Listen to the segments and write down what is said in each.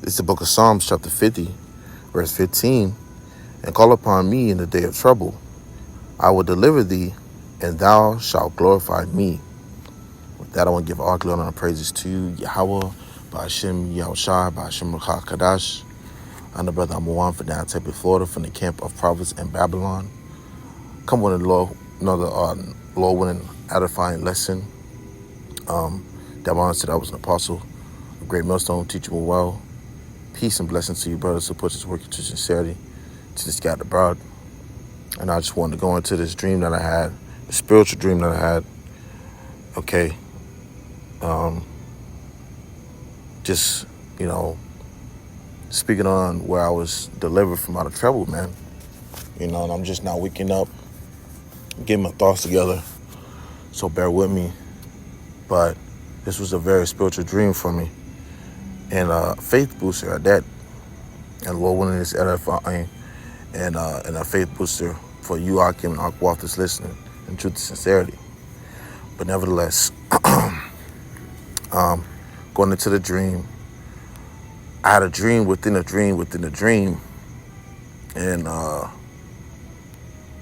This is the book of Psalms, chapter 50, verse 15. And call upon me in the day of trouble. I will deliver thee, and thou shalt glorify me. With that, I want to give all glory and praises to Yahawah, BAHASHAM, YAHAWASHI, BAHASHAM, QADASH. I'm the brother Amawan from down Tempe, Florida, from the camp of prophets in Babylon. Come with another Lord-winning, edifying lesson. That one said I was an apostle, a great millstone, teachable well. Peace and blessings to you, brothers, who put this work into sincerity, to this God abroad. And I just wanted to go into this dream that I had, the spiritual dream that I had. Okay. Just, speaking on where I was delivered from out of trouble, man. And I'm just now waking up, getting my thoughts together. So bear with me. But this was a very spiritual dream for me. And faith booster at that. And Lord willing is edifying. And a faith booster for you, Akim, and Aquath that's listening, in truth and sincerity. But nevertheless, going into the dream, I had a dream within a dream within a dream. And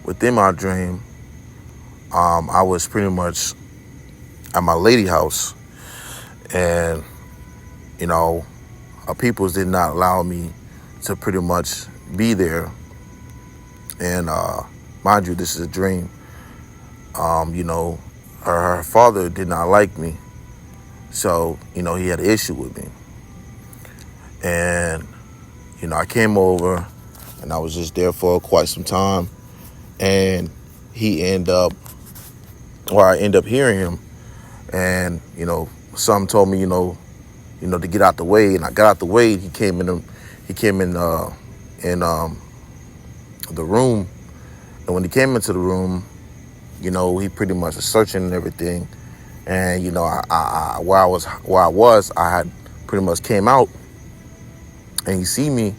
within my dream, I was pretty much at my lady house. And, our peoples did not allow me to pretty much be there. And mind you, this is a dream. Her father did not like me. So, he had an issue with me. And, I came over and I was just there for quite some time. And I end up hearing him. And, some told me, to get out the way. And I got out the way. He came in the room. And when he came into the room, he pretty much was searching and everything. And, where I was, I had pretty much came out. And he see me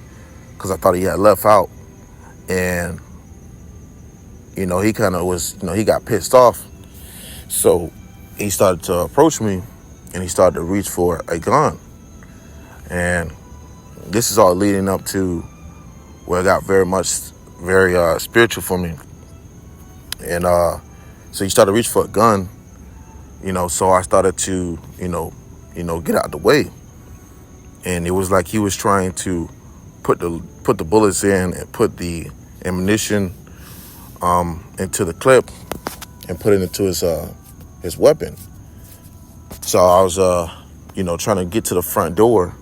because I thought he had left out. And, he kind of was, he got pissed off. So he started to approach me and he started to reach for a gun. And this is all leading up to where it got very spiritual for me. And so he started to reach for a gun, so I started to, get out the way. And it was like he was trying to put the bullets in and put the ammunition into the clip and put it into his weapon. So I was trying to get to the front door,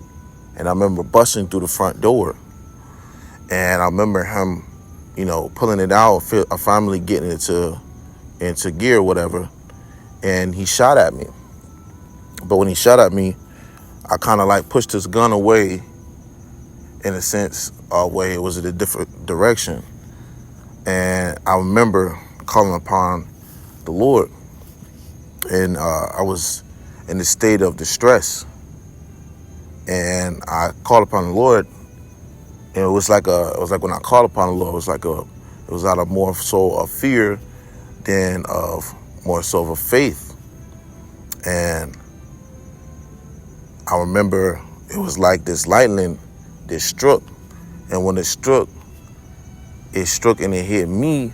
and I remember busting through the front door. And I remember him, pulling it out, finally getting it into gear or whatever. And he shot at me. But when he shot at me, I kind of like pushed his gun away in a sense, where it was in a different direction. And I remember calling upon the Lord. And I was in a state of distress. And I called upon the Lord. And it was like when I called upon the Lord, it was out of more so of fear than of more so of a faith. And I remember it was like this lightning that struck. And when it struck and it hit me,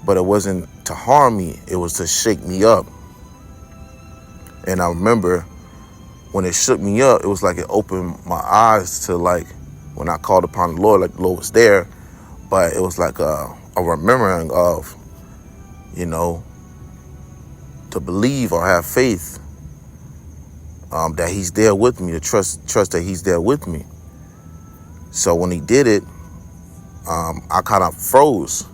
but it wasn't to harm me, it was to shake me up. And I remember when it shook me up, it was like it opened my eyes to like, when I called upon the Lord, like the Lord was there, but it was like a remembering of, to believe or have faith that he's there with me, to trust that he's there with me. So when he did it, I kind of froze.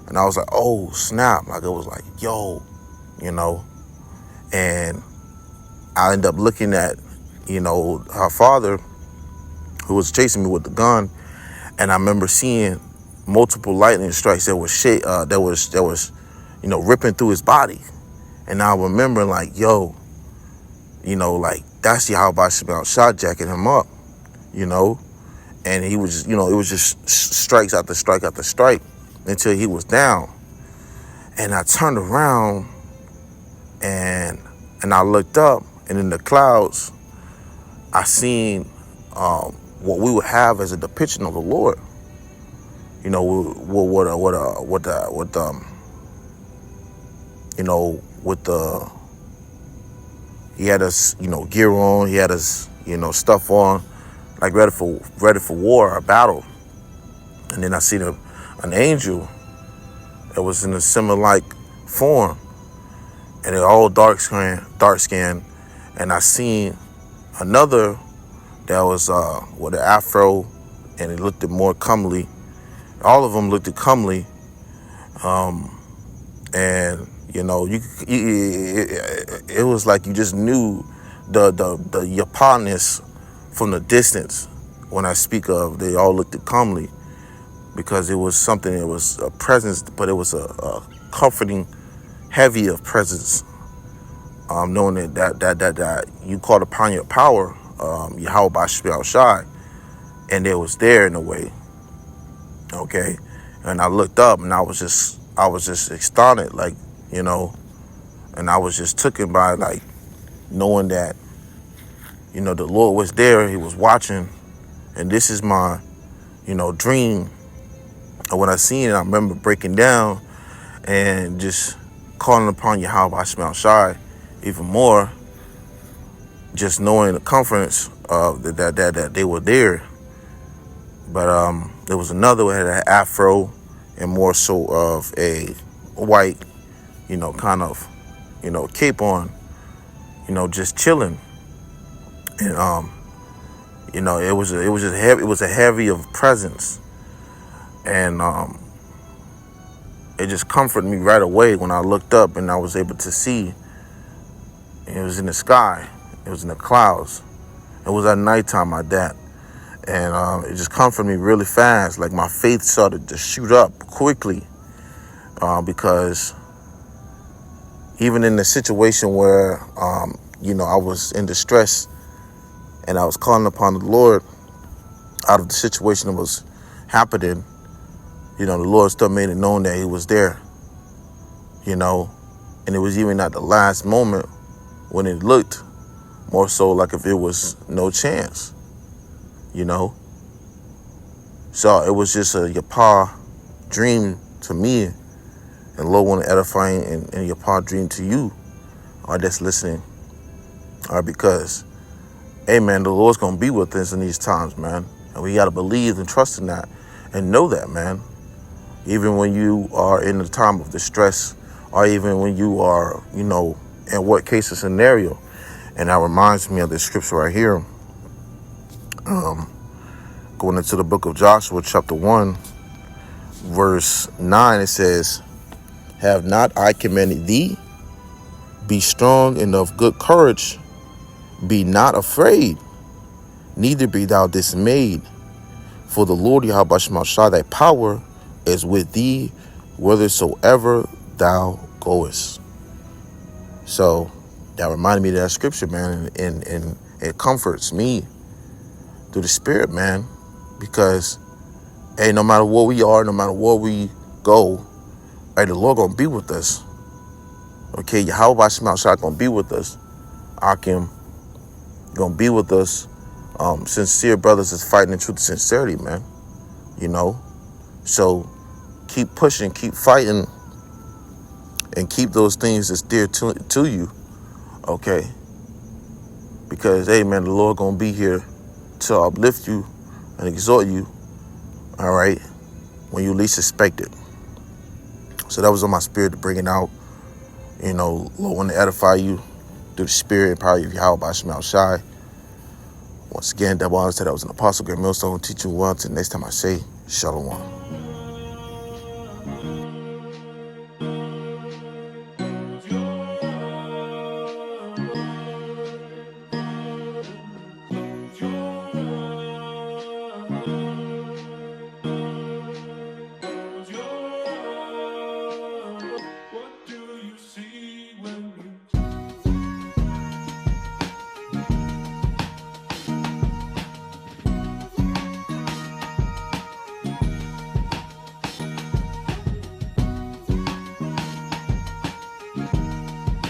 And I was like, oh, snap. Like, it was like, yo, And I ended up looking at, her father, who was chasing me with the gun. And I remember seeing multiple lightning strikes that was ripping through his body. And I remember like, yo, like that's Yahawah shot jacking him up, and he was, it was just strikes after strike after strike until he was down. And I turned around and I looked up, and in the clouds, I seen what we would have as a depiction of the Lord. You know, he had us, gear on, he had us, stuff on, like ready for war or battle. And then I seen an angel that was in a similar like form, and they're all dark skin. And I seen another that was with an afro, and it looked more comely. All of them looked comely, and it was like you just knew the Yapahness from the distance. When I speak of, they all looked comely, because it was something. It was a presence, but it was a comforting, heavy of presence. Knowing that you called upon your power, YAHAWASHI, and it was there in a way. Okay, and I looked up, and I was just astounded, like, and I was just taken by, like, knowing that, the Lord was there, he was watching, and this is my, dream. And when I seen it, I remember breaking down and just calling upon YAHAWASHI even more, just knowing the comforts of that they were there. But there was another that had an afro and more so of a white, kind of, cape on, just chilling. And it was just heavy. It was a heavy of presence, and it just comforted me right away when I looked up and I was able to see. It was in the sky. It was in the clouds. It was at nighttime at that. And it just comforted me really fast. Like, my faith started to shoot up quickly, because even in the situation where, I was in distress and I was calling upon the Lord out of the situation that was happening, the Lord still made it known that he was there, and it was even at the last moment when it looked more so like if it was no chance. So it was just a Yapah dream to me, and Lord want to edify and Yapah dream to you, or that's listening. Because, hey man, the Lord's gonna be with us in these times, man, and we gotta believe and trust in that, and know that, man. Even when you are in a time of distress, or even when you are, in what case or scenario. And that reminds me of this scripture right here. Going into the book of Joshua, chapter 1, verse 9, it says, "Have not I commanded thee? Be strong and of good courage. Be not afraid, neither be thou dismayed. For the Lord YAHAWASHI, thy power, is with thee whithersoever thou goest." So that reminded me of that scripture, man, and it comforts me through the Spirit, man, because, hey, no matter where we are, no matter where we go, hey, the Lord gonna be with us. Okay, YAHAWASHI gonna be with us. Akim gonna be with us. Sincere brothers is fighting in truth and sincerity, man. So keep pushing, keep fighting, and keep those things that's dear to you. Okay, because, hey man, the Lord gonna be here to uplift you and exhort you, all right, when you least expect it. So that was on my spirit to bring it out. Lord want to edify you through the Spirit and power of YAHAWASHI. Once again, double honor to that was an apostle, great millstone, teaching well. Until next time I say, Shalom.